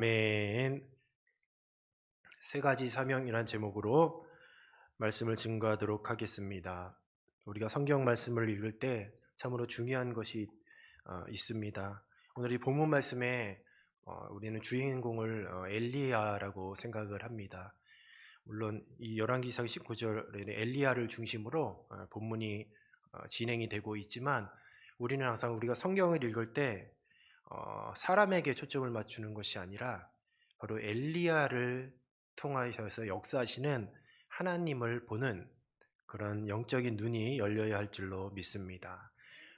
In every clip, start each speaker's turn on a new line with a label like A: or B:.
A: 맨 세 가지 사명이란 제목으로 말씀을 증거하도록 하겠습니다. 우리가 성경 말씀을 읽을 때 참으로 중요한 것이 있습니다. 오늘 이 본문 말씀에 우리는 주인공을 엘리야라고 생각을 합니다. 물론 이 열왕기상 19절에는 엘리야를 중심으로 본문이 진행이 되고 있지만 우리는 항상 우리가 성경을 읽을 때 사람에게 초점을 맞추는 것이 아니라 바로 엘리야를 통하여서 역사하시는 하나님을 보는 그런 영적인 눈이 열려야 할 줄로 믿습니다.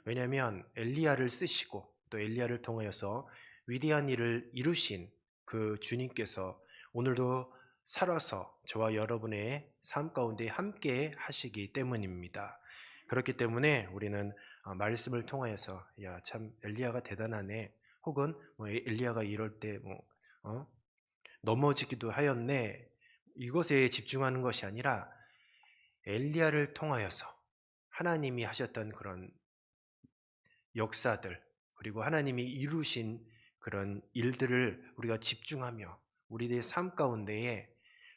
A: 왜냐하면 엘리야를 쓰시고 또 엘리야를 통하여서 위대한 일을 이루신 그 주님께서 오늘도 살아서 저와 여러분의 삶 가운데 함께 하시기 때문입니다. 그렇기 때문에 우리는 말씀을 통하여서 야, 참 엘리야가 대단하네. 혹은 뭐 엘리야가 이럴 때 넘어지기도 하였네. 이것에 집중하는 것이 아니라 엘리야를 통하여서 하나님이 하셨던 그런 역사들 그리고 하나님이 이루신 그런 일들을 우리가 집중하며 우리의 삶 가운데에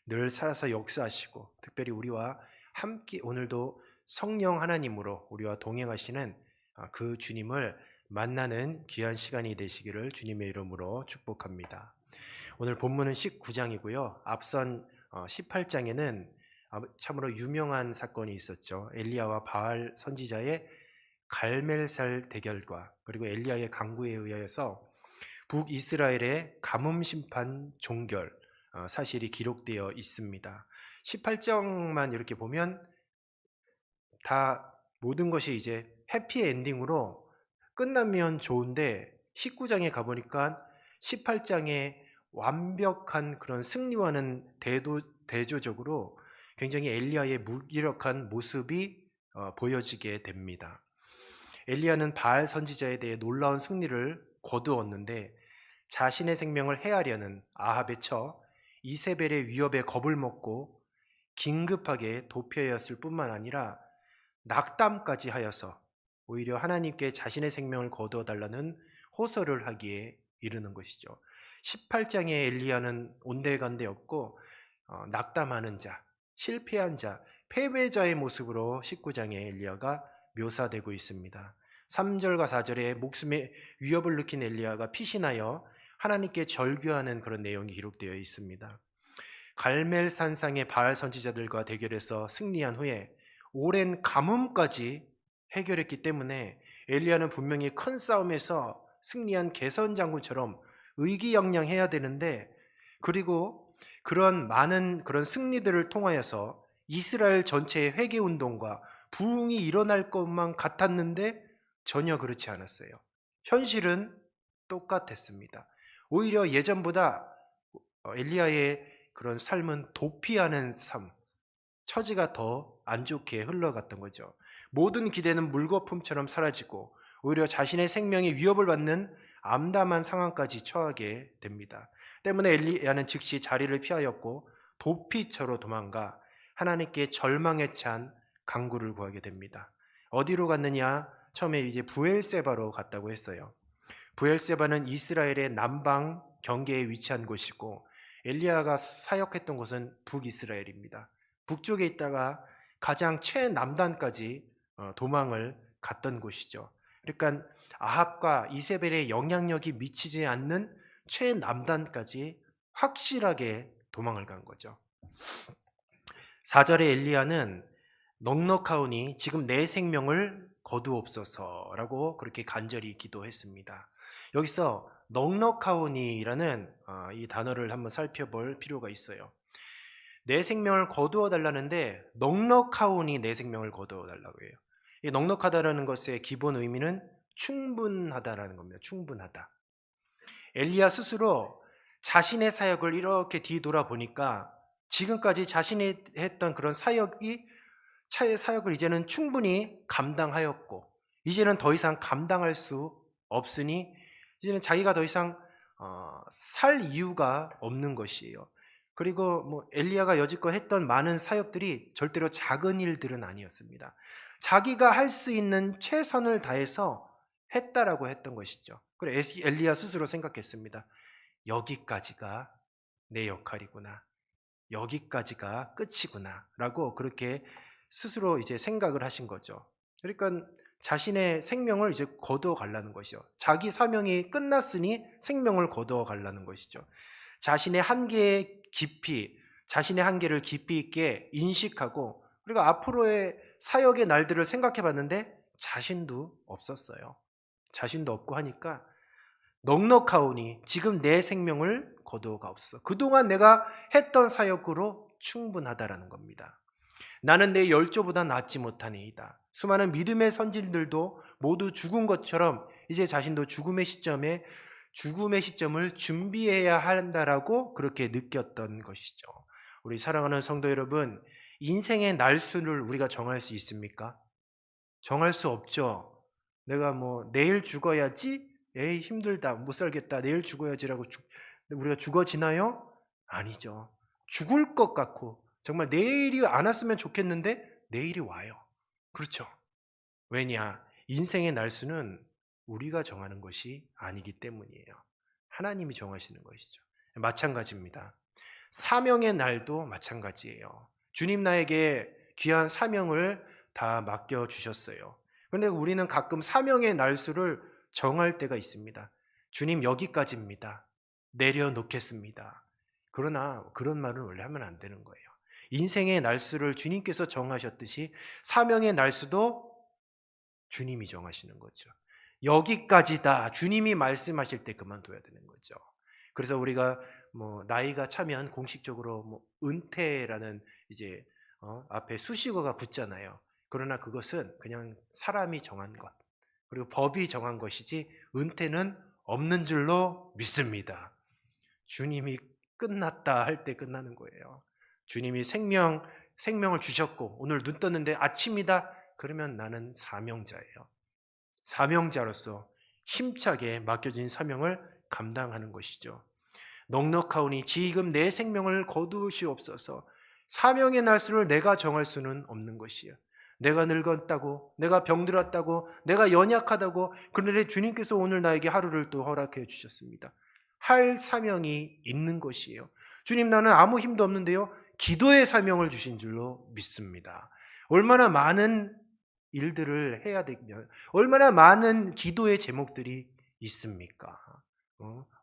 A: 늘 살아서 역사하시고 특별히 우리와 함께 오늘도 성령 하나님으로 우리와 동행하시는 그 주님을 만나는 귀한 시간이 되시기를 주님의 이름으로 축복합니다. 오늘 본문은 19장이고요. 앞선 18장에는 참으로 유명한 사건이 있었죠. 엘리야와 바알 선지자의 갈멜살 대결과 그리고 엘리야의 강구에 의하여서 북이스라엘의 가뭄 심판 종결 사실이 기록되어 있습니다. 18장만 이렇게 보면 다 모든 것이 이제 해피 엔딩으로 끝나면 좋은데 19장에 가보니까 18장에 완벽한 그런 승리와는 대조적으로 굉장히 엘리야의 무기력한 모습이 보여지게 됩니다. 엘리야는 바알 선지자에 대해 놀라운 승리를 거두었는데 자신의 생명을 해하려는 아합에 처 이세벨의 위협에 겁을 먹고 긴급하게 도피하였을 뿐만 아니라 낙담까지 하여서 오히려 하나님께 자신의 생명을 거두어 달라는 호소를 하기에 이르는 것이죠. 18장의 엘리야는 온데간데 없고 낙담하는 자, 실패한 자, 패배자의 모습으로 19장의 엘리야가 묘사되고 있습니다. 3절과 4절에 목숨의 위협을 느낀 엘리야가 피신하여 하나님께 절규하는 그런 내용이 기록되어 있습니다. 갈멜산상의 바알 선지자들과 대결해서 승리한 후에 오랜 가뭄까지 해결했기 때문에 엘리야는 분명히 큰 싸움에서 승리한 개선 장군처럼 의기양양해야 되는데 그리고 그런 많은 그런 승리들을 통하여서 이스라엘 전체의 회개 운동과 부흥이 일어날 것만 같았는데 전혀 그렇지 않았어요. 현실은 똑같았습니다. 오히려 예전보다 엘리야의 그런 삶은 도피하는 삶, 처지가 더 안 좋게 흘러갔던 거죠. 모든 기대는 물거품처럼 사라지고 오히려 자신의 생명이 위협을 받는 암담한 상황까지 처하게 됩니다. 때문에 엘리야는 즉시 자리를 피하였고 도피처로 도망가 하나님께 절망에 찬 간구를 구하게 됩니다. 어디로 갔느냐? 처음에 이제 부엘세바로 갔다고 했어요. 부엘세바는 이스라엘의 남방 경계에 위치한 곳이고 엘리야가 사역했던 곳은 북이스라엘입니다. 북쪽에 있다가 가장 최남단까지 도망을 갔던 곳이죠. 그러니까 아합과 이세벨의 영향력이 미치지 않는 최남단까지 확실하게 도망을 간 거죠. 4절에 엘리야는 넉넉하오니 지금 내 생명을 거두옵소서라고 그렇게 간절히 기도했습니다. 여기서 넉넉하오니라는 이 단어를 한번 살펴볼 필요가 있어요. 내 생명을 거두어 달라는데 넉넉하오니 내 생명을 거두어 달라고 해요. 이 넉넉하다라는 것의 기본 의미는 충분하다라는 겁니다. 충분하다. 엘리야 스스로 자신의 사역을 이렇게 뒤돌아보니까 지금까지 자신이 했던 그런 사역을 이제는 충분히 감당하였고 이제는 더 이상 감당할 수 없으니 이제는 자기가 더 이상 살 이유가 없는 것이에요. 그리고 뭐 엘리야가 여지껏 했던 많은 사역들이 절대로 작은 일들은 아니었습니다. 자기가 할 수 있는 최선을 다해서 했다라고 했던 것이죠. 그래 엘리야 스스로 생각했습니다. 여기까지가 내 역할이구나. 여기까지가 끝이구나. 라고 그렇게 스스로 이제 생각을 하신 거죠. 그러니까 자신의 생명을 이제 거두어 가려는 것이죠. 자기 사명이 끝났으니 생명을 거두어 가려는 것이죠. 자신의 한계에 깊이, 자신의 한계를 깊이 있게 인식하고, 그리고 앞으로의 사역의 날들을 생각해 봤는데 자신도 없었어요. 자신도 없고 하니까 넉넉하오니 지금 내 생명을 거두어 가옵소서. 그동안 내가 했던 사역으로 충분하다라는 겁니다. 나는 내 열조보다 낫지 못하니이다. 수많은 믿음의 선진들도 모두 죽은 것처럼 이제 자신도 죽음의 시점을 준비해야 한다라고 그렇게 느꼈던 것이죠. 우리 사랑하는 성도 여러분, 인생의 날수를 우리가 정할 수 있습니까? 정할 수 없죠. 내가 뭐 내일 죽어야지, 에이 힘들다, 못 살겠다, 내일 죽어야지라고 우리가 죽어지나요? 아니죠. 죽을 것 같고 정말 내일이 안 왔으면 좋겠는데 내일이 와요. 그렇죠. 왜냐? 인생의 날수는 우리가 정하는 것이 아니기 때문이에요. 하나님이 정하시는 것이죠. 마찬가지입니다. 사명의 날도 마찬가지예요. 주님 나에게 귀한 사명을 다 맡겨주셨어요. 그런데 우리는 가끔 사명의 날수를 정할 때가 있습니다. 주님 여기까지입니다. 내려놓겠습니다. 그러나 그런 말을 원래 하면 안 되는 거예요. 인생의 날수를 주님께서 정하셨듯이 사명의 날수도 주님이 정하시는 거죠. 여기까지다. 주님이 말씀하실 때 그만둬야 되는 거죠. 그래서 우리가 뭐 나이가 차면 공식적으로 뭐 은퇴라는 이제 앞에 수식어가 붙잖아요. 그러나 그것은 그냥 사람이 정한 것, 그리고 법이 정한 것이지 은퇴는 없는 줄로 믿습니다. 주님이 끝났다 할 때 끝나는 거예요. 주님이 생명을 주셨고 오늘 눈 떴는데 아침이다. 그러면 나는 사명자예요. 사명자로서 힘차게 맡겨진 사명을 감당하는 것이죠. 넉넉하오니 지금 내 생명을 거두시옵소서. 사명의 날수를 내가 정할 수는 없는 것이에요. 내가 늙었다고, 내가 병들었다고, 내가 연약하다고, 그런데 주님께서 오늘 나에게 하루를 또 허락해 주셨습니다. 할 사명이 있는 것이에요. 주님, 나는 아무 힘도 없는데요, 기도의 사명을 주신 줄로 믿습니다. 얼마나 많은 일들을 해야 되며 얼마나 많은 기도의 제목들이 있습니까?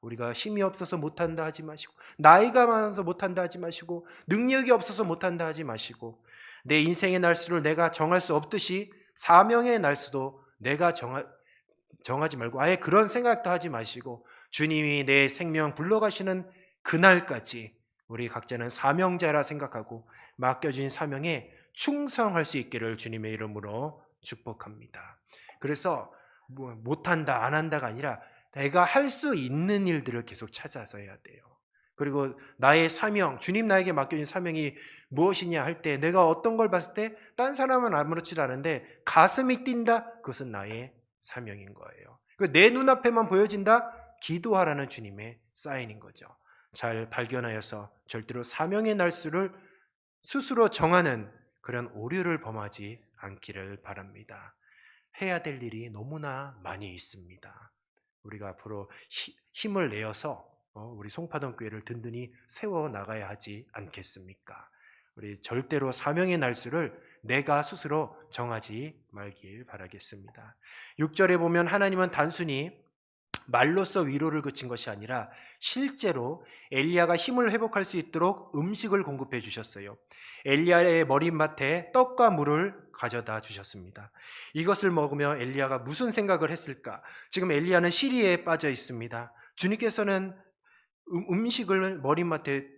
A: 우리가 힘이 없어서 못한다 하지 마시고, 나이가 많아서 못한다 하지 마시고, 능력이 없어서 못한다 하지 마시고, 내 인생의 날수를 내가 정할 수 없듯이 사명의 날수도 내가 정하지 말고 아예 그런 생각도 하지 마시고, 주님이 내 생명 불러가시는 그날까지 우리 각자는 사명자라 생각하고 맡겨진 사명에 충성할 수 있기를 주님의 이름으로 축복합니다. 그래서 뭐 못한다 안 한다가 아니라 내가 할 수 있는 일들을 계속 찾아서 해야 돼요. 그리고 나의 사명, 주님 나에게 맡겨진 사명이 무엇이냐 할 때 내가 어떤 걸 봤을 때 딴 사람은 아무렇지도 않은데 가슴이 뛴다? 그것은 나의 사명인 거예요. 내 눈앞에만 보여진다? 기도하라는 주님의 사인인 거죠. 잘 발견하여서 절대로 사명의 날수를 스스로 정하는 그런 오류를 범하지 않기를 바랍니다. 해야 될 일이 너무나 많이 있습니다. 우리가 앞으로 힘을 내어서 우리 송파동 교회를 든든히 세워 나가야 하지 않겠습니까? 우리 절대로 사명의 날수를 내가 스스로 정하지 말길 바라겠습니다. 6절에 보면 하나님은 단순히 말로써 위로를 그친 것이 아니라 실제로 엘리야가 힘을 회복할 수 있도록 음식을 공급해 주셨어요. 엘리야의 머리맡에 떡과 물을 가져다 주셨습니다. 이것을 먹으며 엘리야가 무슨 생각을 했을까? 지금 엘리야는 시리에 빠져 있습니다. 주님께서는 음식을 머리맡에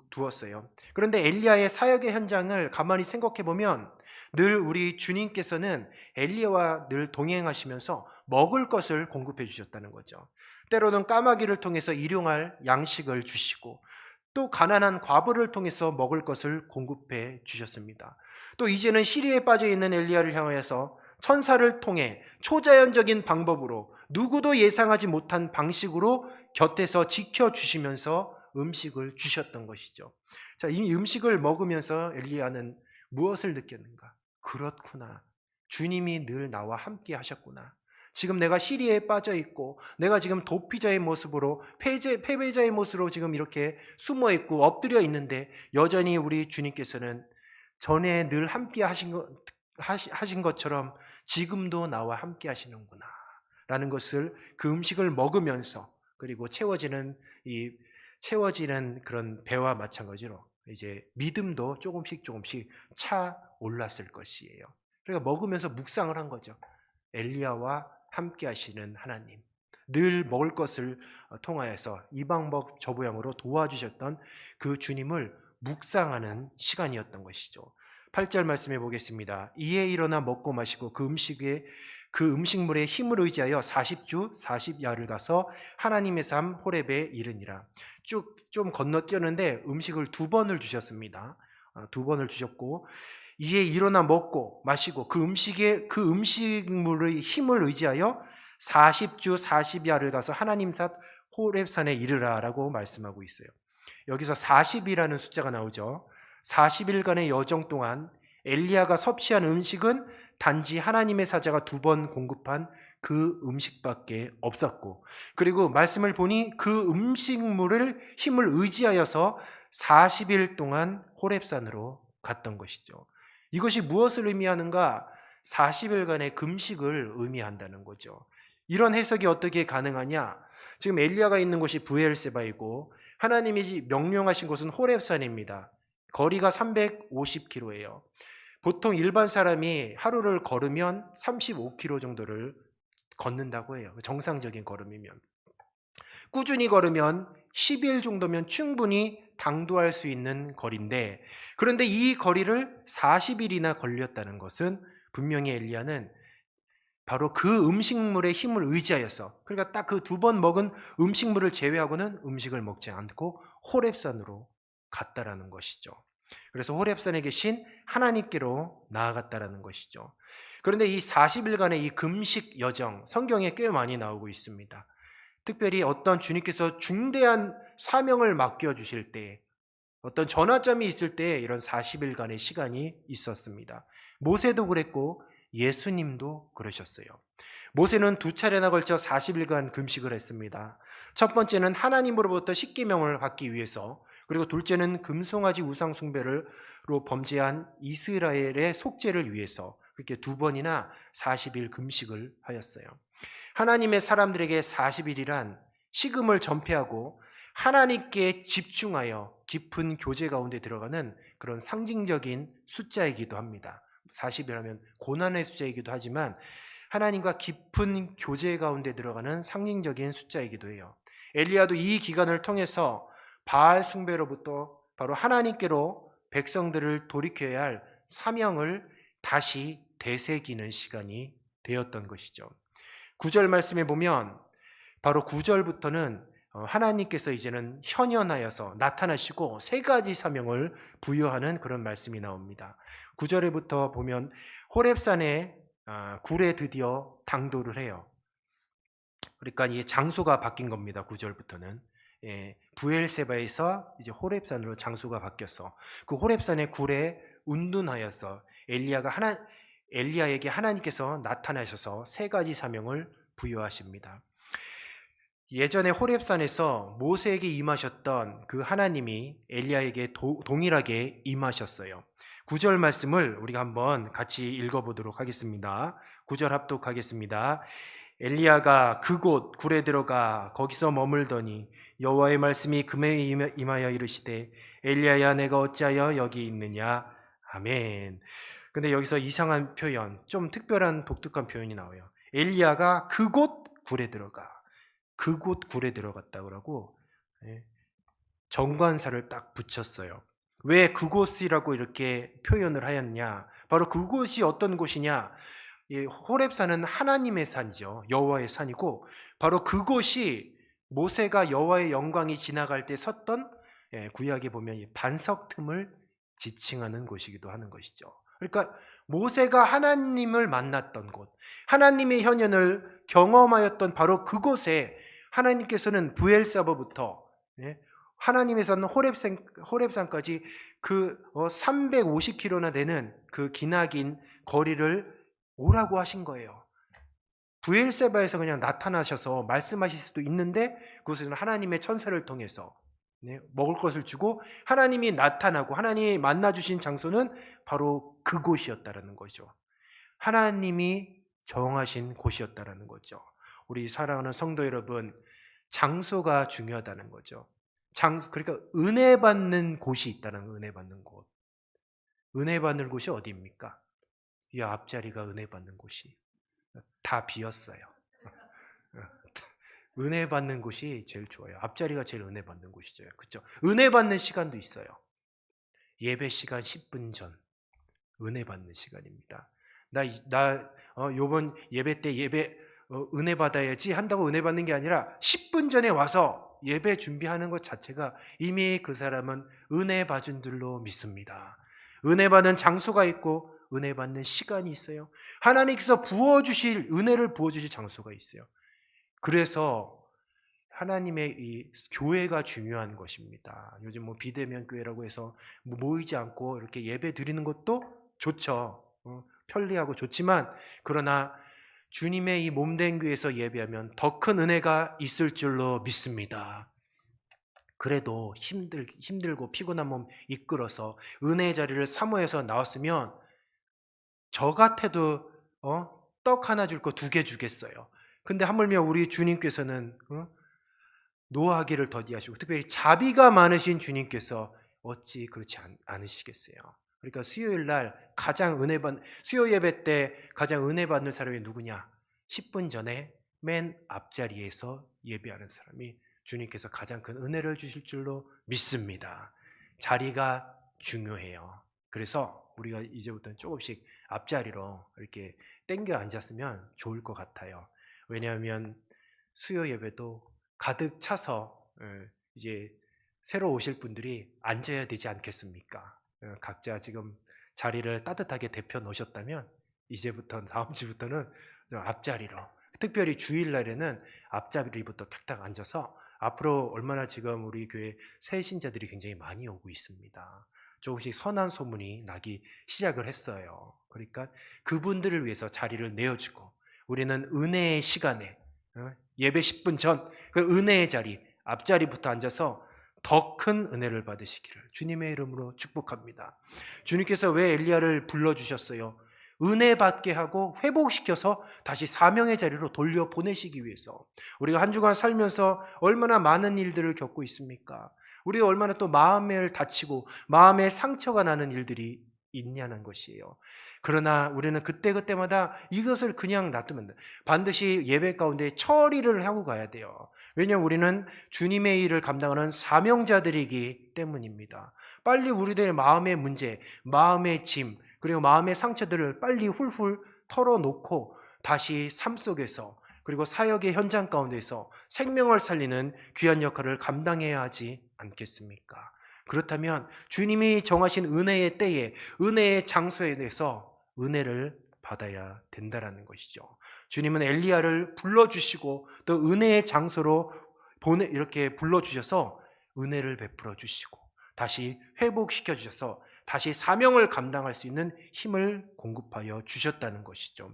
A: 두었어요. 그런데 엘리야의 사역의 현장을 가만히 생각해 보면 늘 우리 주님께서는 엘리야와 늘 동행하시면서 먹을 것을 공급해 주셨다는 거죠. 때로는 까마귀를 통해서 일용할 양식을 주시고 또 가난한 과부를 통해서 먹을 것을 공급해 주셨습니다. 또 이제는 시리에 빠져 있는 엘리야를 향하여서 천사를 통해 초자연적인 방법으로 누구도 예상하지 못한 방식으로 곁에서 지켜주시면서 음식을 주셨던 것이죠. 자, 이 음식을 먹으면서 엘리야는 무엇을 느꼈는가? 그렇구나. 주님이 늘 나와 함께 하셨구나. 지금 내가 시리에 빠져 있고 내가 지금 도피자의 모습으로 패배자의 모습으로 지금 이렇게 숨어 있고 엎드려 있는데 여전히 우리 주님께서는 전에 늘 함께 하신 것처럼 지금도 나와 함께 하시는구나 라는 것을 그 음식을 먹으면서 그리고 채워지는 그런 배와 마찬가지로 이제 믿음도 조금씩 차 올랐을 것이에요. 그러니까 먹으면서 묵상을 한 거죠. 엘리야와 함께 하시는 하나님, 늘 먹을 것을 통하여서 이방복 저보양으로 도와주셨던 그 주님을 묵상하는 시간이었던 것이죠. 8절 말씀해 보겠습니다. 이에 일어나 먹고 마시고 그 음식물의 힘을 의지하여 40주 40야를 가서 하나님의 삶 호렙에 이르니라. 쭉 좀 건너뛰었는데 음식을 2번을 주셨습니다. 2번을 주셨고 이에 일어나 먹고 마시고 그 음식물의 힘을 의지하여 40주 40야를 가서 하나님 산 호렙산에 이르라라고 말씀하고 있어요. 여기서 40이라는 숫자가 나오죠. 40일간의 여정 동안 엘리야가 섭취한 음식은 단지 하나님의 사자가 2번 공급한 그 음식밖에 없었고, 그리고 말씀을 보니 그 음식물을 힘을 의지하여서 40일 동안 호렙산으로 갔던 것이죠. 이것이 무엇을 의미하는가? 40일간의 금식을 의미한다는 거죠. 이런 해석이 어떻게 가능하냐? 지금 엘리야가 있는 곳이 브엘세바이고 하나님이 명령하신 곳은 호렙산입니다. 거리가 350km예요. 보통 일반 사람이 하루를 걸으면 35km 정도를 걷는다고 해요. 정상적인 걸음이면. 꾸준히 걸으면 10일 정도면 충분히 당도할 수 있는 거리인데, 그런데 이 거리를 40일이나 걸렸다는 것은 분명히 엘리야는 바로 그 음식물의 힘을 의지하여서, 그러니까 딱 그 2번 먹은 음식물을 제외하고는 음식을 먹지 않고 호렙산으로 갔다라는 것이죠. 그래서 호렙산에 계신 하나님께로 나아갔다라는 것이죠. 그런데 이 40일간의 이 금식 여정, 성경에 꽤 많이 나오고 있습니다. 특별히 어떤 주님께서 중대한 사명을 맡겨주실 때, 어떤 전환점이 있을 때 이런 40일간의 시간이 있었습니다. 모세도 그랬고 예수님도 그러셨어요. 모세는 2차례나 걸쳐 40일간 금식을 했습니다. 첫 번째는 하나님으로부터 십계명을 받기 위해서, 그리고 둘째는 금송아지 우상 숭배로 범죄한 이스라엘의 속죄를 위해서 그렇게 2번이나 40일 금식을 하였어요. 하나님의 사람들에게 40일이란 식음을 전폐하고 하나님께 집중하여 깊은 교제 가운데 들어가는 그런 상징적인 숫자이기도 합니다. 40일 하면 고난의 숫자이기도 하지만 하나님과 깊은 교제 가운데 들어가는 상징적인 숫자이기도 해요. 엘리야도 이 기간을 통해서 바알 숭배로부터 바로 하나님께로 백성들을 돌이켜야 할 사명을 다시 되새기는 시간이 되었던 것이죠. 9절 말씀에 보면 바로 9절부터는 하나님께서 이제는 현현하여서 나타나시고 3가지 사명을 부여하는 그런 말씀이 나옵니다. 9절에부터 보면 호렙산에 굴에 드디어 당도를 해요. 그러니까 이 장소가 바뀐 겁니다. 9절부터는. 부엘세바에서 이제 호렙산으로 장소가 바뀌어서 그 호렙산의 굴에 운둔하여서 엘리야에게 하나님께서 나타나셔서 3가지 사명을 부여하십니다. 예전에 호렙산에서 모세에게 임하셨던 그 하나님이 엘리야에게 동일하게 임하셨어요. 9절 말씀을 우리가 한번 같이 읽어보도록 하겠습니다. 9절 합독하겠습니다. 엘리야가 그곳 굴에 들어가 거기서 머물더니 여호와의 말씀이 그에게 임하여 이르시되 엘리야야 내가 어찌하여 여기 있느냐. 아멘. 근데 여기서 이상한 표현, 좀 특별한 독특한 표현이 나와요. 엘리야가 그곳 굴에 들어갔다고 하고 정관사를 딱 붙였어요. 왜 그곳이라고 이렇게 표현을 하였냐? 바로 그곳이 어떤 곳이냐? 호렙산은 하나님의 산이죠. 여호와의 산이고 바로 그곳이 모세가 여호와의 영광이 지나갈 때 섰던, 구약에 보면 반석 틈을 지칭하는 곳이기도 하는 것이죠. 그러니까 모세가 하나님을 만났던 곳, 하나님의 현현을 경험하였던 바로 그곳에 하나님께서는 브엘세바부터 하나님의 산 호렙산까지 그 350km나 되는 그 기나긴 거리를 오라고 하신 거예요. 브엘세바에서 그냥 나타나셔서 말씀하실 수도 있는데 그것은 하나님의 천사를 통해서 먹을 것을 주고 하나님이 나타나고 하나님이 만나주신 장소는 바로 그곳이었다라는 거죠. 하나님이 정하신 곳이었다라는 거죠. 우리 사랑하는 성도 여러분, 장소가 중요하다는 거죠. 그러니까 은혜 받는 곳이 있다는 거예요. 은혜 받는 곳. 은혜 받는 곳이 어디입니까? 이 앞자리가 은혜 받는 곳이 다 비었어요. 은혜 받는 곳이 제일 좋아요. 앞자리가 제일 은혜 받는 곳이죠. 그렇죠? 은혜 받는 시간도 있어요. 예배 시간 10분 전 은혜 받는 시간입니다. 요번 예배 때 은혜 받아야지 한다고 은혜 받는 게 아니라 10분 전에 와서 예배 준비하는 것 자체가 이미 그 사람은 은혜 받은 줄로 믿습니다. 은혜 받는 장소가 있고 은혜 받는 시간이 있어요. 하나님께서 은혜를 부어주실 장소가 있어요. 그래서 하나님의 이 교회가 중요한 것입니다. 요즘 비대면 교회라고 해서 모이지 않고 이렇게 예배 드리는 것도 좋죠. 편리하고 좋지만 그러나 주님의 이 몸된 교회에서 예배하면 더 큰 은혜가 있을 줄로 믿습니다. 그래도 힘들고 피곤한 몸 이끌어서 은혜의 자리를 사모해서 나왔으면 저 같아도 떡 하나 줄 거 2개 주겠어요. 근데 하물며 우리 주님께서는 노하기를 더디하시고 특별히 자비가 많으신 주님께서 어찌 그렇지 않으시겠어요. 그러니까 수요일 날 수요 예배 때 가장 은혜 받는 사람이 누구냐? 10분 전에 맨 앞자리에서 예배하는 사람이 주님께서 가장 큰 은혜를 주실 줄로 믿습니다. 자리가 중요해요. 그래서 우리가 이제부터는 조금씩 앞자리로 이렇게 땡겨 앉았으면 좋을 것 같아요. 왜냐하면 수요 예배도 가득 차서 이제 새로 오실 분들이 앉아야 되지 않겠습니까? 각자 지금 자리를 따뜻하게 데펴 놓으셨다면 이제부터 다음 주부터는 앞자리로, 특별히 주일날에는 앞자리부터 탁탁 앉아서 앞으로 얼마나 지금 우리 교회 새 신자들이 굉장히 많이 오고 있습니다. 조금씩 선한 소문이 나기 시작을 했어요. 그러니까 그분들을 위해서 자리를 내어주고 우리는 은혜의 시간에 예배 10분 전 그 은혜의 자리 앞자리부터 앉아서 더 큰 은혜를 받으시기를 주님의 이름으로 축복합니다. 주님께서 왜 엘리야를 불러주셨어요? 은혜 받게 하고 회복시켜서 다시 사명의 자리로 돌려보내시기 위해서. 우리가 한 주간 살면서 얼마나 많은 일들을 겪고 있습니까? 우리가 얼마나 또 마음을 다치고 마음에 상처가 나는 일들이 있냐는 것이에요. 그러나 우리는 그때그때마다 이것을 그냥 놔두면 돼. 반드시 예배 가운데 처리를 하고 가야 돼요. 왜냐하면 우리는 주님의 일을 감당하는 사명자들이기 때문입니다. 빨리 우리들의 마음의 문제, 마음의 짐, 그리고 마음의 상처들을 빨리 훌훌 털어놓고 다시 삶 속에서 그리고 사역의 현장 가운데서 생명을 살리는 귀한 역할을 감당해야 하지 않겠습니까? 그렇다면 주님이 정하신 은혜의 때에 은혜의 장소에 대해서 은혜를 받아야 된다라는 것이죠. 주님은 엘리야를 불러주시고 또 은혜의 장소로 이렇게 불러주셔서 은혜를 베풀어 주시고 다시 회복시켜 주셔서 다시 사명을 감당할 수 있는 힘을 공급하여 주셨다는 것이죠.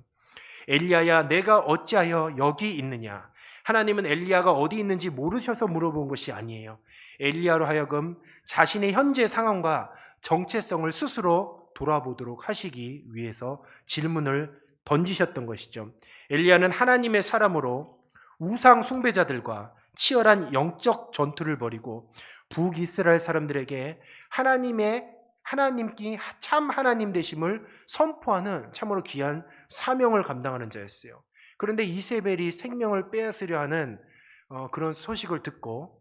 A: 엘리야야 내가 어찌하여 여기 있느냐? 하나님은 엘리야가 어디 있는지 모르셔서 물어본 것이 아니에요. 엘리야로 하여금 자신의 현재 상황과 정체성을 스스로 돌아보도록 하시기 위해서 질문을 던지셨던 것이죠. 엘리야는 하나님의 사람으로 우상 숭배자들과 치열한 영적 전투를 벌이고 북이스라엘 사람들에게 하나님이 참 하나님 되심을 선포하는 참으로 귀한 사명을 감당하는 자였어요. 그런데 이세벨이 생명을 빼앗으려 하는 그런 소식을 듣고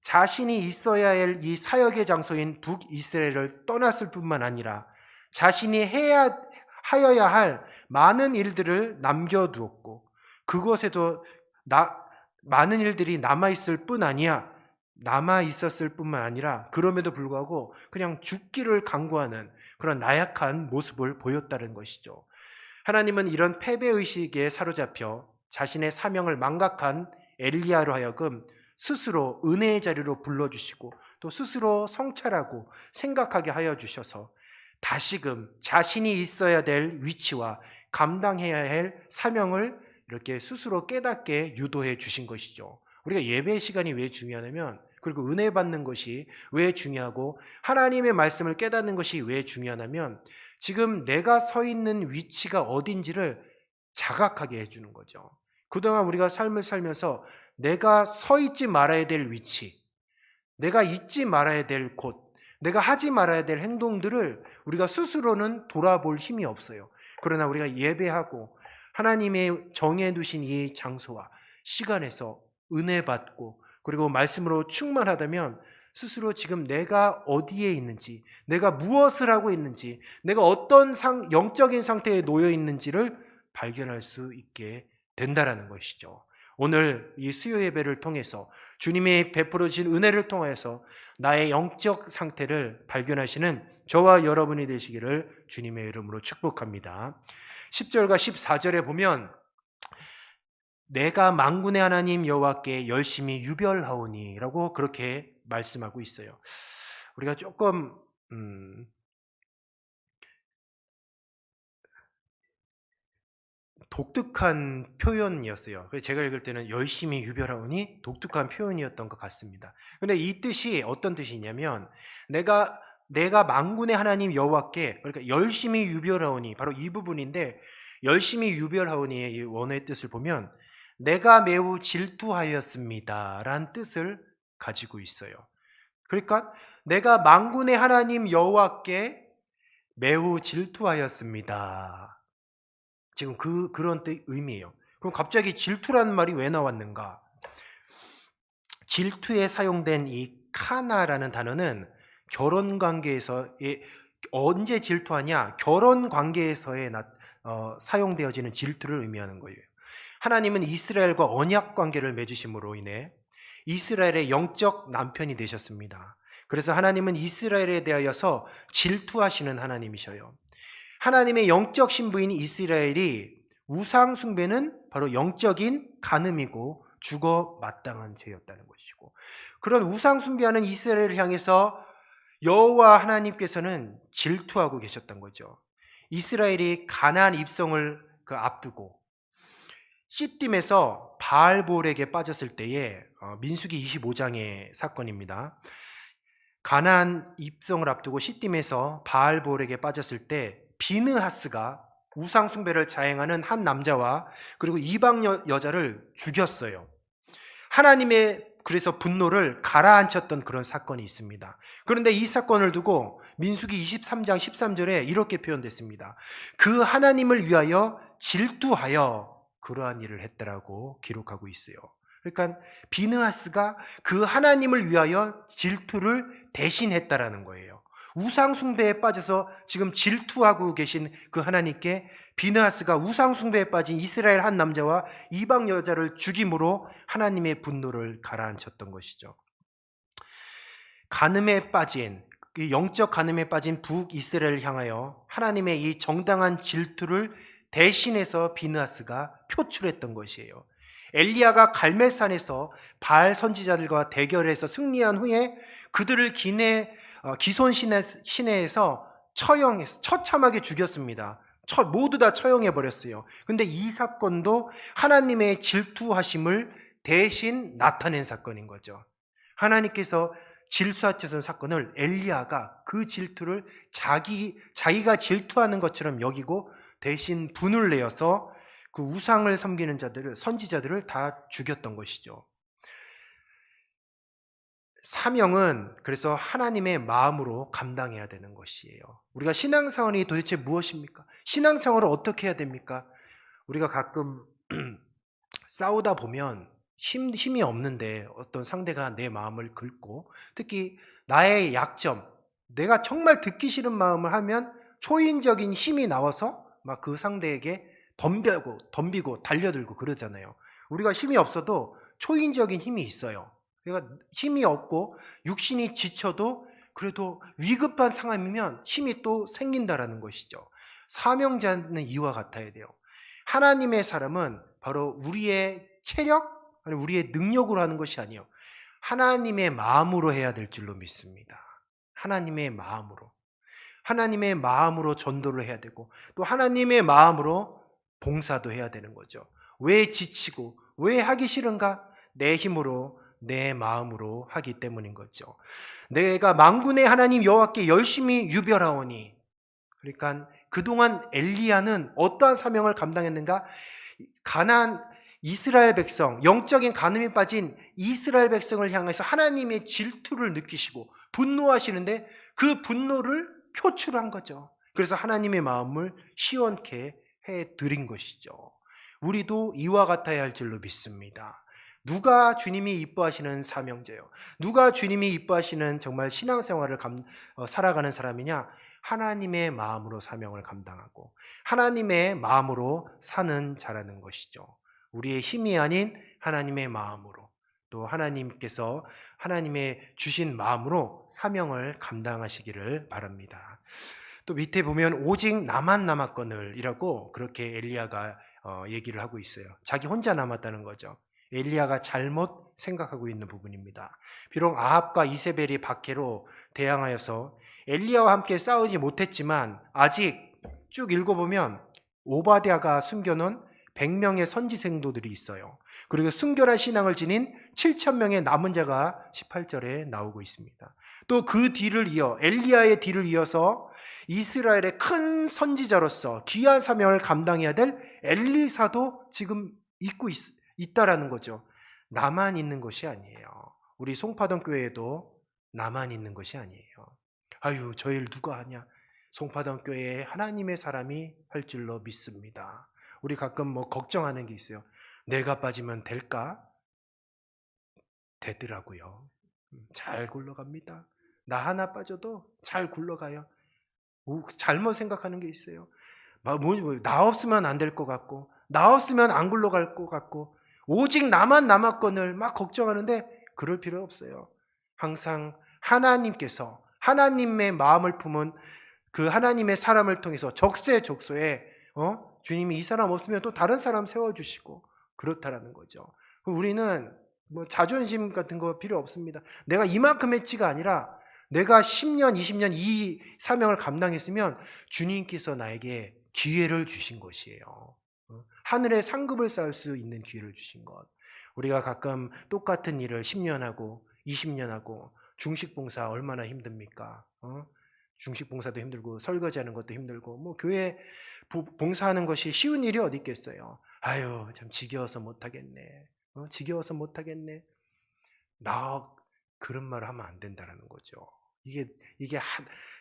A: 자신이 있어야 할 이 사역의 장소인 북이스라엘을 떠났을 뿐만 아니라 자신이 하여야 할 많은 일들을 남겨두었고 그곳에도 많은 일들이 남아있을 뿐 아니야 남아있었을 뿐만 아니라 그럼에도 불구하고 그냥 죽기를 강구하는 그런 나약한 모습을 보였다는 것이죠. 하나님은 이런 패배의식에 사로잡혀 자신의 사명을 망각한 엘리야로 하여금 스스로 은혜의 자리로 불러주시고 또 스스로 성찰하고 생각하게 하여 주셔서 다시금 자신이 있어야 될 위치와 감당해야 할 사명을 이렇게 스스로 깨닫게 유도해 주신 것이죠. 우리가 예배 시간이 왜 중요하냐면, 그리고 은혜 받는 것이 왜 중요하고 하나님의 말씀을 깨닫는 것이 왜 중요하냐면, 지금 내가 서 있는 위치가 어딘지를 자각하게 해주는 거죠. 그동안 우리가 삶을 살면서 내가 서 있지 말아야 될 위치, 내가 있지 말아야 될 곳, 내가 하지 말아야 될 행동들을 우리가 스스로는 돌아볼 힘이 없어요. 그러나 우리가 예배하고 하나님의 정해 두신 이 장소와 시간에서 은혜 받고 그리고 말씀으로 충만하다면 스스로 지금 내가 어디에 있는지, 내가 무엇을 하고 있는지, 내가 어떤 영적인 상태에 놓여 있는지를 발견할 수 있게 된다라는 것이죠. 오늘 이 수요 예배를 통해서 주님이 베풀어 주신 은혜를 통해서 나의 영적 상태를 발견하시는 저와 여러분이 되시기를 주님의 이름으로 축복합니다. 10절과 14절에 보면 내가 만군의 하나님 여호와께 열심히 유별하오니 라고 그렇게 말씀하고 있어요. 우리가 조금 독특한 표현이었어요. 그래서 제가 읽을 때는 열심히 유별하오니 독특한 표현이었던 것 같습니다. 근데 이 뜻이 어떤 뜻이냐면 내가 만군의 하나님 여호와께, 그러니까 열심히 유별하오니, 바로 이 부분인데, 열심히 유별하오니의 이 원어의 뜻을 보면 내가 매우 질투하였습니다 라는 뜻을 가지고 있어요. 그러니까 내가 만군의 하나님 여호와께 매우 질투하였습니다. 지금 그런 의미예요. 그럼 갑자기 질투라는 말이 왜 나왔는가? 질투에 사용된 이 카나라는 단어는 결혼 관계에서 언제 질투하냐? 결혼 관계에서의 사용되어지는 질투를 의미하는 거예요. 하나님은 이스라엘과 언약 관계를 맺으심으로 인해 이스라엘의 영적 남편이 되셨습니다. 그래서 하나님은 이스라엘에 대하여서 질투하시는 하나님이셔요. 하나님의 영적 신부인 이스라엘이 우상 숭배는 바로 영적인 간음이고 죽어 마땅한 죄였다는 것이고, 그런 우상 숭배하는 이스라엘을 향해서 여호와 하나님께서는 질투하고 계셨던 거죠. 이스라엘이 가나안 입성을 앞두고 시딤에서 바알볼에게 빠졌을 때에, 민수기 25장의 사건입니다. 가나안 입성을 앞두고 시딤에서 바알볼에게 빠졌을 때 비느하스가 우상 숭배를 자행하는 한 남자와 그리고 이방 여자를 죽였어요. 하나님의 그래서 분노를 가라앉혔던 그런 사건이 있습니다. 그런데 이 사건을 두고 민수기 23장 13절에 이렇게 표현됐습니다. 그 하나님을 위하여 질투하여 그러한 일을 했더라고 기록하고 있어요. 그러니까 비느하스가 그 하나님을 위하여 질투를 대신했다라는 거예요. 우상 숭배에 빠져서 지금 질투하고 계신 그 하나님께 비느하스가 우상 숭배에 빠진 이스라엘 한 남자와 이방 여자를 죽임으로 하나님의 분노를 가라앉혔던 것이죠. 간음에 빠진, 영적 간음에 빠진 북이스라엘을 향하여 하나님의 이 정당한 질투를 대신해서 비느하스가 표출했던 것이에요. 엘리야가 갈멜산에서 바알 선지자들과 대결해서 승리한 후에 그들을 기손 시내에서 처참하게 죽였습니다. 모두 다 처형해 버렸어요. 근데 이 사건도 하나님의 질투하심을 대신 나타낸 사건인 거죠. 하나님께서 질투하셨던 사건을 엘리야가 그 질투를 자기가 질투하는 것처럼 여기고 대신 분을 내어서 그 우상을 섬기는 선지자들을 다 죽였던 것이죠. 사명은 그래서 하나님의 마음으로 감당해야 되는 것이에요. 우리가 신앙생활이 도대체 무엇입니까? 신앙생활을 어떻게 해야 됩니까? 우리가 가끔 싸우다 보면 힘이 없는데 어떤 상대가 내 마음을 긁고, 특히 나의 약점, 내가 정말 듣기 싫은 마음을 하면 초인적인 힘이 나와서 막 그 상대에게 덤비고 달려들고 그러잖아요. 우리가 힘이 없어도 초인적인 힘이 있어요. 그러니까 힘이 없고 육신이 지쳐도 그래도 위급한 상황이면 힘이 또 생긴다라는 것이죠. 사명자는 이와 같아야 돼요. 하나님의 사람은 바로 우리의 체력, 아니 우리의 능력으로 하는 것이 아니에요. 하나님의 마음으로 해야 될 줄로 믿습니다. 하나님의 마음으로 전도를 해야 되고, 또 하나님의 마음으로 봉사도 해야 되는 거죠. 왜 지치고 왜 하기 싫은가? 내 힘으로 내 마음으로 하기 때문인 거죠. 내가 만군의 하나님 여호와께 열심히 유별하오니, 그러니까 그동안 엘리야는 어떠한 사명을 감당했는가? 가나안 이스라엘 백성, 영적인 간음에 빠진 이스라엘 백성을 향해서 하나님의 질투를 느끼시고 분노하시는데 그 분노를 표출한 거죠. 그래서 하나님의 마음을 시원케 해드린 것이죠. 우리도 이와 같아야 할 줄로 믿습니다. 누가 주님이 이뻐하시는 사명자요? 누가 주님이 이뻐하시는 정말 신앙생활을 살아가는 사람이냐? 하나님의 마음으로 사명을 감당하고 하나님의 마음으로 사는 자라는 것이죠. 우리의 힘이 아닌 하나님의 마음으로, 또 하나님께서 하나님의 주신 마음으로 사명을 감당하시기를 바랍니다. 또 밑에 보면 오직 나만 남았거늘 이라고 그렇게 엘리야가 얘기를 하고 있어요. 자기 혼자 남았다는 거죠. 엘리야가 잘못 생각하고 있는 부분입니다. 비록 아합과 이세벨이 박해로 대항하여서 엘리야와 함께 싸우지 못했지만 아직 쭉 읽어보면 오바댜가 숨겨놓은 100명의 선지 생도들이 있어요. 그리고 순결한 신앙을 지닌 7,000명의 남은 자가 18절에 나오고 있습니다. 또 그 뒤를 이어 엘리야의 뒤를 이어서 이스라엘의 큰 선지자로서 귀한 사명을 감당해야 될 엘리사도 지금 있다라는 거죠. 나만 있는 것이 아니에요. 우리 송파동 교회에도 나만 있는 것이 아니에요. 아유, 저 일 누가 하냐? 송파동 교회에 하나님의 사람이 할 줄로 믿습니다. 우리 가끔 걱정하는 게 있어요. 내가 빠지면 될까? 되더라고요. 잘 굴러갑니다. 나 하나 빠져도 잘 굴러가요. 잘못 생각하는 게 있어요. 나 없으면 안 될 것 같고, 나 없으면 안 굴러갈 것 같고, 오직 나만 남았거늘 막 걱정하는데 그럴 필요 없어요. 항상 하나님께서 하나님의 마음을 품은 그 하나님의 사람을 통해서 적세적소에 주님이 이 사람 없으면 또 다른 사람 세워주시고 그렇다라는 거죠. 우리는 자존심 같은 거 필요 없습니다. 내가 이만큼 했지가 아니라 내가 10년, 20년 이 사명을 감당했으면 주님께서 나에게 기회를 주신 것이에요. 하늘의 상급을 쌓을 수 있는 기회를 주신 것. 우리가 가끔 똑같은 일을 10년 하고 20년 하고 중식봉사 얼마나 힘듭니까? 중식봉사도 힘들고 설거지하는 것도 힘들고 교회 봉사하는 것이 쉬운 일이 어디 있겠어요. 아유, 참 지겨워서 못하겠네. 지겨워서 못하겠네. 나 그런 말을 하면 안 된다는 거죠. 이게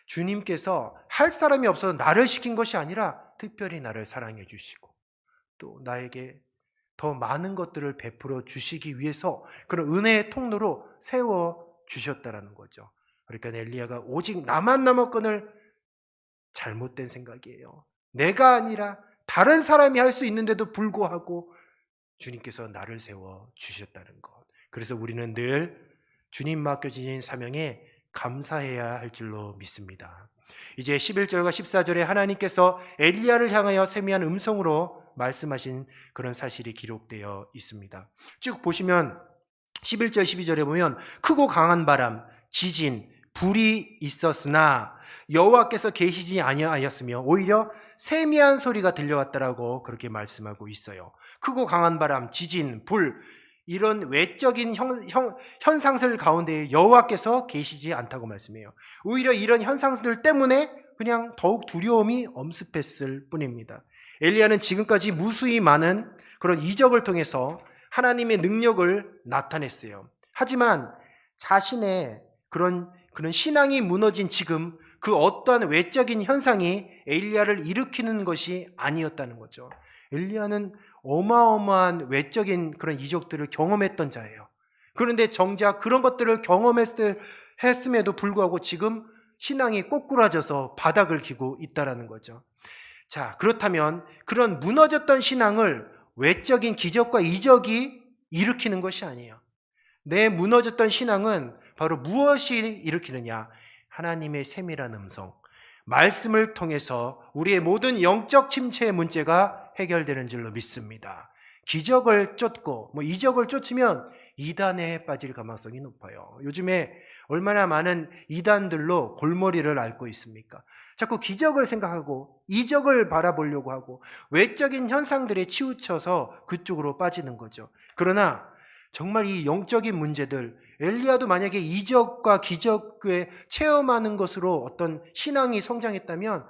A: 주님께서 할 사람이 없어서 나를 시킨 것이 아니라 특별히 나를 사랑해 주시고 또 나에게 더 많은 것들을 베풀어 주시기 위해서 그런 은혜의 통로로 세워 주셨다라는 거죠. 그러니까 엘리야가 오직 나만 남았거늘 잘못된 생각이에요. 내가 아니라 다른 사람이 할 수 있는데도 불구하고 주님께서 나를 세워 주셨다는 것. 그래서 우리는 늘 주님 맡겨진 사명에 감사해야 할 줄로 믿습니다. 이제 11절과 14절에 하나님께서 엘리야를 향하여 세미한 음성으로 말씀하신 그런 사실이 기록되어 있습니다. 쭉 보시면 11절 12절에 보면 크고 강한 바람, 지진, 불이 있었으나 여호와께서 계시지 아니하였으며 오히려 세미한 소리가 들려왔다라고 그렇게 말씀하고 있어요. 크고 강한 바람, 지진, 불 이런 외적인 현상들 가운데 여호와께서 계시지 않다고 말씀해요. 오히려 이런 현상들 때문에 그냥 더욱 두려움이 엄습했을 뿐입니다. 엘리야는 지금까지 무수히 많은 그런 이적을 통해서 하나님의 능력을 나타냈어요. 하지만 자신의 그런 신앙이 무너진 지금 그 어떠한 외적인 현상이 엘리야를 일으키는 것이 아니었다는 거죠. 엘리야는 어마어마한 외적인 그런 이적들을 경험했던 자예요. 그런데 정작 그런 것들을 경험했음에도 불구하고 지금 신앙이 꼬꾸라져서 바닥을 기고 있다는 거죠. 자, 그렇다면 그런 무너졌던 신앙을 외적인 기적과 이적이 일으키는 것이 아니에요. 내 무너졌던 신앙은 바로 무엇이 일으키느냐? 하나님의 세밀한 음성, 말씀을 통해서 우리의 모든 영적 침체의 문제가 해결되는 줄로 믿습니다. 기적을 쫓고 이적을 쫓으면 이단에 빠질 가능성이 높아요. 요즘에 얼마나 많은 이단들로 골머리를 앓고 있습니까? 자꾸 기적을 생각하고 이적을 바라보려고 하고 외적인 현상들에 치우쳐서 그쪽으로 빠지는 거죠. 그러나 정말 이 영적인 문제들, 엘리야도 만약에 이적과 기적에 체험하는 것으로 어떤 신앙이 성장했다면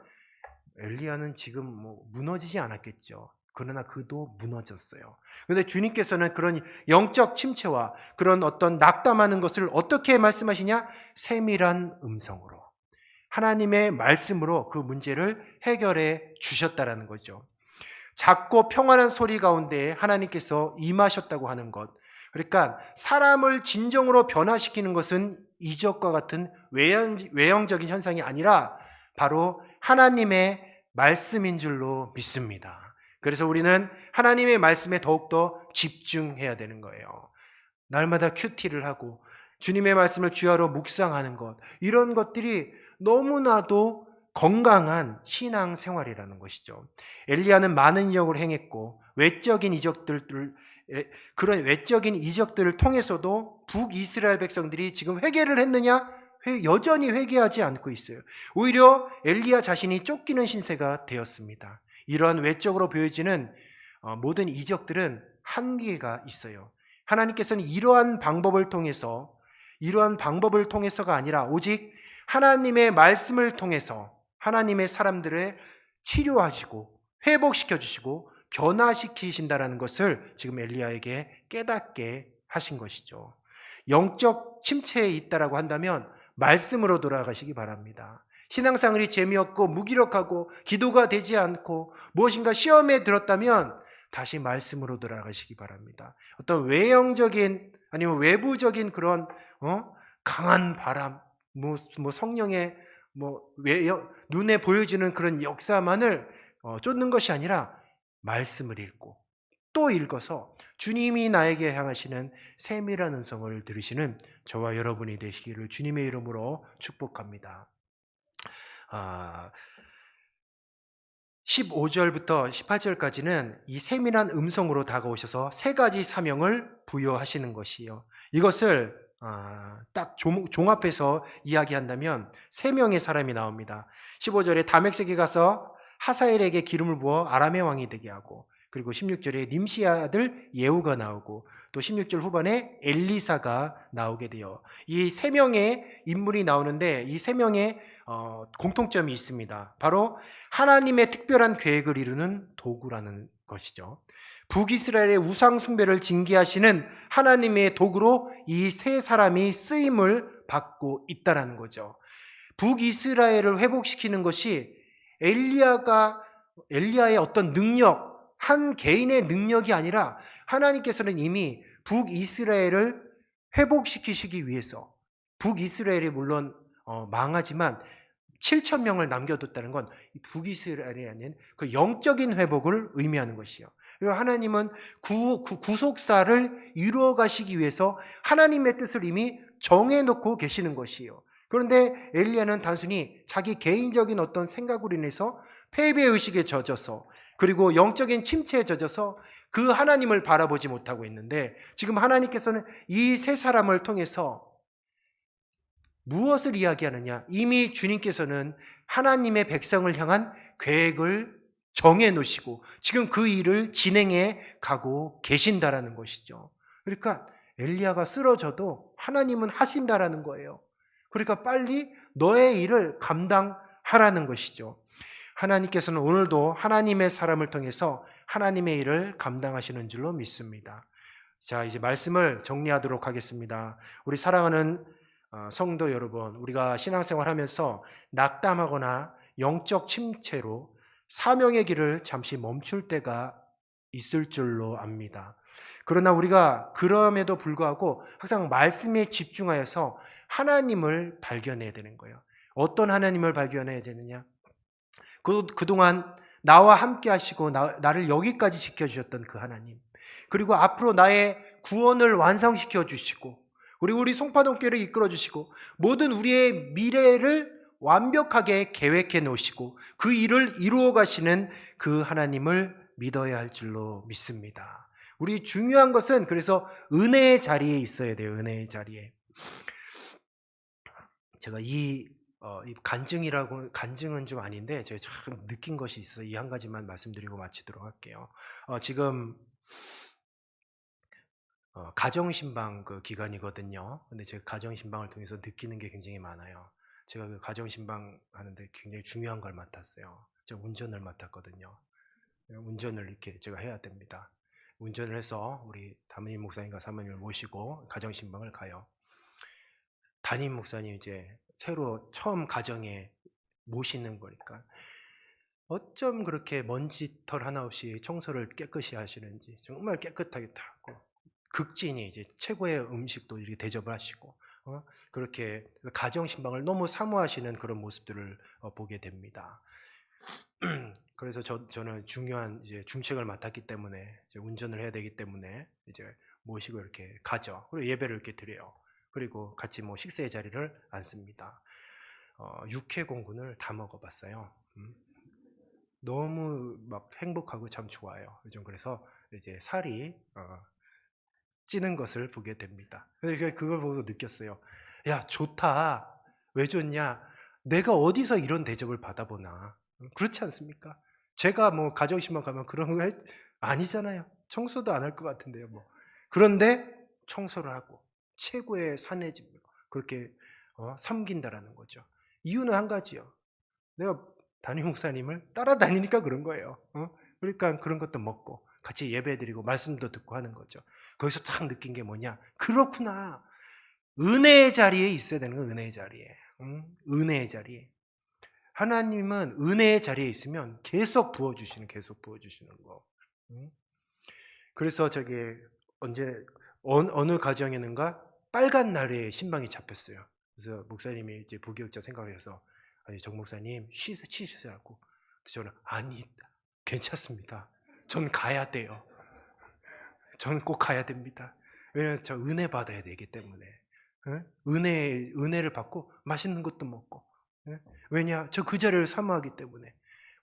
A: 엘리야는 지금 무너지지 않았겠죠. 그러나 그도 무너졌어요. 그런데 주님께서는 그런 영적 침체와 그런 어떤 낙담하는 것을 어떻게 말씀하시냐? 세밀한 음성으로, 하나님의 말씀으로 그 문제를 해결해 주셨다라는 거죠. 작고 평안한 소리 가운데 하나님께서 임하셨다고 하는 것. 그러니까 사람을 진정으로 변화시키는 것은 이적과 같은 외형적인 현상이 아니라 바로 하나님의 말씀인 줄로 믿습니다. 그래서 우리는 하나님의 말씀에 더욱더 집중해야 되는 거예요. 날마다 큐티를 하고 주님의 말씀을 주야로 묵상하는 것, 이런 것들이 너무나도 건강한 신앙 생활이라는 것이죠. 엘리야는 많은 이적을 행했고 그런 외적인 이적들을 통해서도 북이스라엘 백성들이 지금 회개를 했느냐? 여전히 회개하지 않고 있어요. 오히려 엘리야 자신이 쫓기는 신세가 되었습니다. 이러한 외적으로 보여지는 모든 이적들은 한계가 있어요. 하나님께서는 이러한 방법을 통해서가 아니라 오직 하나님의 말씀을 통해서 하나님의 사람들을 치료하시고 회복시켜 주시고 변화시키신다라는 것을 지금 엘리야에게 깨닫게 하신 것이죠. 영적 침체에 있다라고 한다면 말씀으로 돌아가시기 바랍니다. 신앙생활이 재미없고 무기력하고 기도가 되지 않고 무엇인가 시험에 들었다면 다시 말씀으로 돌아가시기 바랍니다. 어떤 외형적인 아니면 외부적인 그런 강한 바람, 성령의 눈에 보여지는 그런 역사만을 쫓는 것이 아니라 말씀을 읽고 또 읽어서 주님이 나에게 향하시는 세밀한 음성을 들으시는 저와 여러분이 되시기를 주님의 이름으로 축복합니다. 15절부터 18절까지는 이 세밀한 음성으로 다가오셔서 세 가지 사명을 부여하시는 것이에요. 이것을 딱 종합해서 이야기한다면 세 명의 사람이 나옵니다. 15절에 다메섹에 가서 하사엘에게 기름을 부어 아람의 왕이 되게 하고, 그리고 16절에 님시의 아들 예후가 나오고, 또 16절 후반에 엘리사가 나오게 돼요. 이 세 명의 인물이 나오는데 이 세 명의 공통점이 있습니다. 바로 하나님의 특별한 계획을 이루는 도구라는 것이죠. 북이스라엘의 우상 숭배를 징계하시는 하나님의 도구로 이 세 사람이 쓰임을 받고 있다는 거죠. 북이스라엘을 회복시키는 것이 엘리야의 어떤 능력, 한 개인의 능력이 아니라 하나님께서는 이미 북이스라엘을 회복시키시기 위해서, 북이스라엘이 물론 망하지만 7천 명을 남겨뒀다는 건 북이스라엘이 아닌 그 영적인 회복을 의미하는 것이요. 그리고 하나님은 구속사를 이루어 가시기 위해서 하나님의 뜻을 이미 정해놓고 계시는 것이요. 그런데 엘리야는 단순히 자기 개인적인 어떤 생각으로 인해서 패배의식에 젖어서, 그리고 영적인 침체에 젖어서 그 하나님을 바라보지 못하고 있는데, 지금 하나님께서는 이 세 사람을 통해서 무엇을 이야기하느냐? 이미 주님께서는 하나님의 백성을 향한 계획을 정해 놓으시고 지금 그 일을 진행해 가고 계신다라는 것이죠. 그러니까 엘리야가 쓰러져도 하나님은 하신다라는 거예요. 그러니까 빨리 너의 일을 감당하라는 것이죠. 하나님께서는 오늘도 하나님의 사람을 통해서 하나님의 일을 감당하시는 줄로 믿습니다. 자, 이제 말씀을 정리하도록 하겠습니다. 우리 사랑하는 성도 여러분, 우리가 신앙생활 하면서 낙담하거나 영적 침체로 사명의 길을 잠시 멈출 때가 있을 줄로 압니다. 그러나 우리가 그럼에도 불구하고 항상 말씀에 집중하여서 하나님을 발견해야 되는 거예요. 어떤 하나님을 발견해야 되느냐? 그동안 나와 함께 하시고 나를 여기까지 지켜주셨던 그 하나님, 그리고 앞으로 나의 구원을 완성시켜 주시고 그리고 우리 송파동교회를 이끌어 주시고 모든 우리의 미래를 완벽하게 계획해 놓으시고 그 일을 이루어 가시는 그 하나님을 믿어야 할 줄로 믿습니다. 우리 중요한 것은 그래서 은혜의 자리에 있어야 돼요. 은혜의 자리에. 제가 이 간증은 좀 아닌데 제가 참 느낀 것이 있어서 이 한 가지만 말씀드리고 마치도록 할게요. 지금 가정신방 그 기간이거든요. 근데 제가 가정신방을 통해서 느끼는 게 굉장히 많아요. 제가 그 가정신방 하는데 굉장히 중요한 걸 맡았어요. 제가 운전을 맡았거든요. 운전을 이렇게 제가 해야 됩니다. 운전을 해서 우리 담임 목사님과 사모님을 모시고 가정신방을 가요. 담임 목사님 이제 새로 처음 가정에 모시는 거니까 어쩜 그렇게 먼지털 하나 없이 청소를 깨끗이 하시는지 정말 깨끗하게 다 하고 극진히 이제 최고의 음식도 이렇게 대접을 하시고 그렇게 가정 신방을 너무 사모하시는 그런 모습들을 보게 됩니다. 그래서 저는 중요한 이제 중책을 맡았기 때문에 이제 운전을 해야 되기 때문에 이제 모시고 이렇게 가죠. 그리고 예배를 이렇게 드려요. 그리고 같이 뭐 식사의 자리를 앉습니다. 육회 공군을 다 먹어봤어요. 너무 막 행복하고 참 좋아요. 좀 그래서 이제 살이 찌는 것을 보게 됩니다. 그걸 보고 느꼈어요. 야, 좋다. 왜 좋냐? 내가 어디서 이런 대접을 받아보나. 그렇지 않습니까? 제가 뭐 가정신방 가면 그런 거 아니잖아요. 청소도 안 할 것 같은데요. 뭐. 그런데 청소를 하고 최고의 사내집으로 그렇게 섬긴다라는 거죠. 이유는 한 가지요. 내가 담임 목사님을 따라다니니까 그런 거예요. 그러니까 그런 것도 먹고 같이 예배드리고 말씀도 듣고 하는 거죠. 거기서 딱 느낀 게 뭐냐? 그렇구나. 은혜의 자리에 있어야 되는 거예요. 은혜의 자리에. 은혜의 자리에. 하나님은 은혜의 자리에 있으면 계속 부어주시는 거. 그래서 저게 어느 가정에는가 빨간 날에 신방이 잡혔어요. 그래서 목사님이 이제 부교육자 생각해서 아니 정 목사님 쉬시라고. 저는 아니 괜찮습니다. 전 가야 돼요. 전 꼭 가야 됩니다. 왜냐면 저 은혜 받아야 되기 때문에. 은혜를 받고 맛있는 것도 먹고. 왜냐? 저 그 자리를 사모하기 때문에.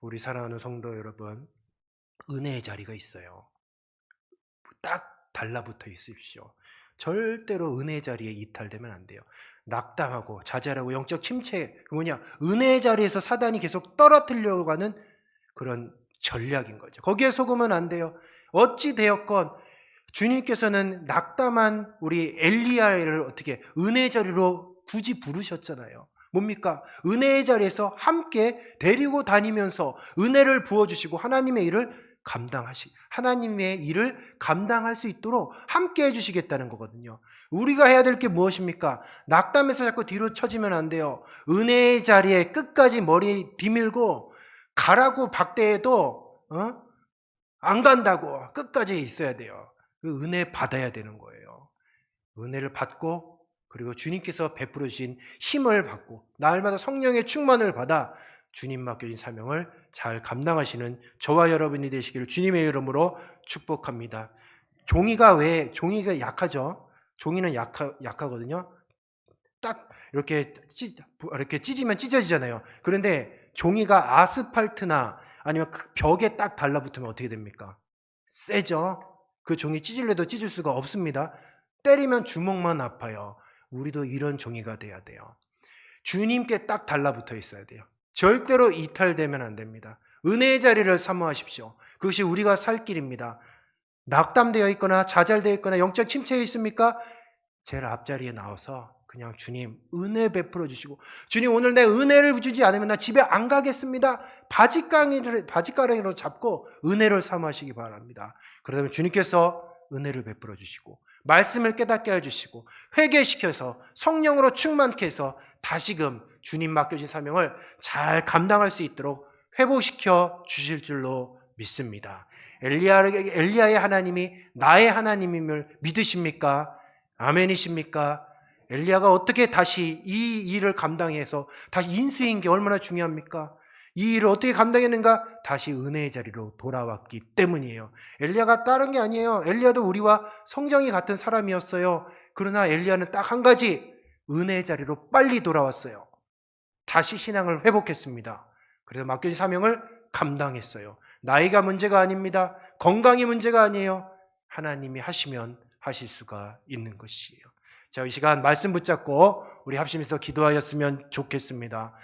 A: 우리 사랑하는 성도 여러분, 은혜의 자리가 있어요. 딱 달라붙어 있으십시오. 절대로 은혜의 자리에 이탈되면 안 돼요. 낙담하고 자잘하고 영적 침체, 은혜의 자리에서 사단이 계속 떨어뜨리려고 하는 그런 전략인 거죠. 거기에 속으면 안 돼요. 어찌 되었건 주님께서는 낙담한 우리 엘리야를 어떻게 은혜의 자리로 굳이 부르셨잖아요. 뭡니까? 은혜의 자리에서 함께 데리고 다니면서 은혜를 부어주시고 하나님의 일을 감당할 수 있도록 함께 해주시겠다는 거거든요. 우리가 해야 될 게 무엇입니까? 낙담해서 자꾸 뒤로 처지면 안 돼요. 은혜의 자리에 끝까지 머리 디밀고 가라고 박대해도 안 간다고 끝까지 있어야 돼요. 그 은혜 받아야 되는 거예요. 은혜를 받고 그리고 주님께서 베풀어 주신 힘을 받고 날마다 성령의 충만을 받아 주님 맡겨진 사명을 잘 감당하시는 저와 여러분이 되시기를 주님의 이름으로 축복합니다. 종이가 약하죠? 종이는 약하거든요. 딱 이렇게 찢으면 찢어지잖아요. 그런데 종이가 아스팔트나 아니면 벽에 딱 달라붙으면 어떻게 됩니까? 세죠? 그 종이 찢을래도 찢을 수가 없습니다. 때리면 주먹만 아파요. 우리도 이런 종이가 돼야 돼요. 주님께 딱 달라붙어 있어야 돼요. 절대로 이탈되면 안 됩니다. 은혜의 자리를 사모하십시오. 그것이 우리가 살 길입니다. 낙담되어 있거나 좌절되어 있거나 영적 침체에 있습니까? 제일 앞자리에 나와서 그냥 주님 은혜 베풀어 주시고 주님 오늘 내 은혜를 주지 않으면 나 집에 안 가겠습니다. 바지가랑이로 잡고 은혜를 사모하시기 바랍니다. 그러면 주님께서 은혜를 베풀어 주시고 말씀을 깨닫게 해주시고 회개시켜서 성령으로 충만케 해서 다시금 주님 맡겨진 사명을 잘 감당할 수 있도록 회복시켜 주실 줄로 믿습니다. 엘리야의 하나님이 나의 하나님임을 믿으십니까? 아멘이십니까? 엘리야가 어떻게 다시 이 일을 감당해서 다시 인수인 게 얼마나 중요합니까? 이 일을 어떻게 감당했는가? 다시 은혜의 자리로 돌아왔기 때문이에요. 엘리야가 다른 게 아니에요. 엘리야도 우리와 성정이 같은 사람이었어요. 그러나 엘리야는 딱 한 가지, 은혜의 자리로 빨리 돌아왔어요. 다시 신앙을 회복했습니다. 그래서 맡겨진 사명을 감당했어요. 나이가 문제가 아닙니다. 건강이 문제가 아니에요. 하나님이 하시면 하실 수가 있는 것이에요. 자, 이 시간 말씀 붙잡고 우리 합심해서 기도하였으면 좋겠습니다.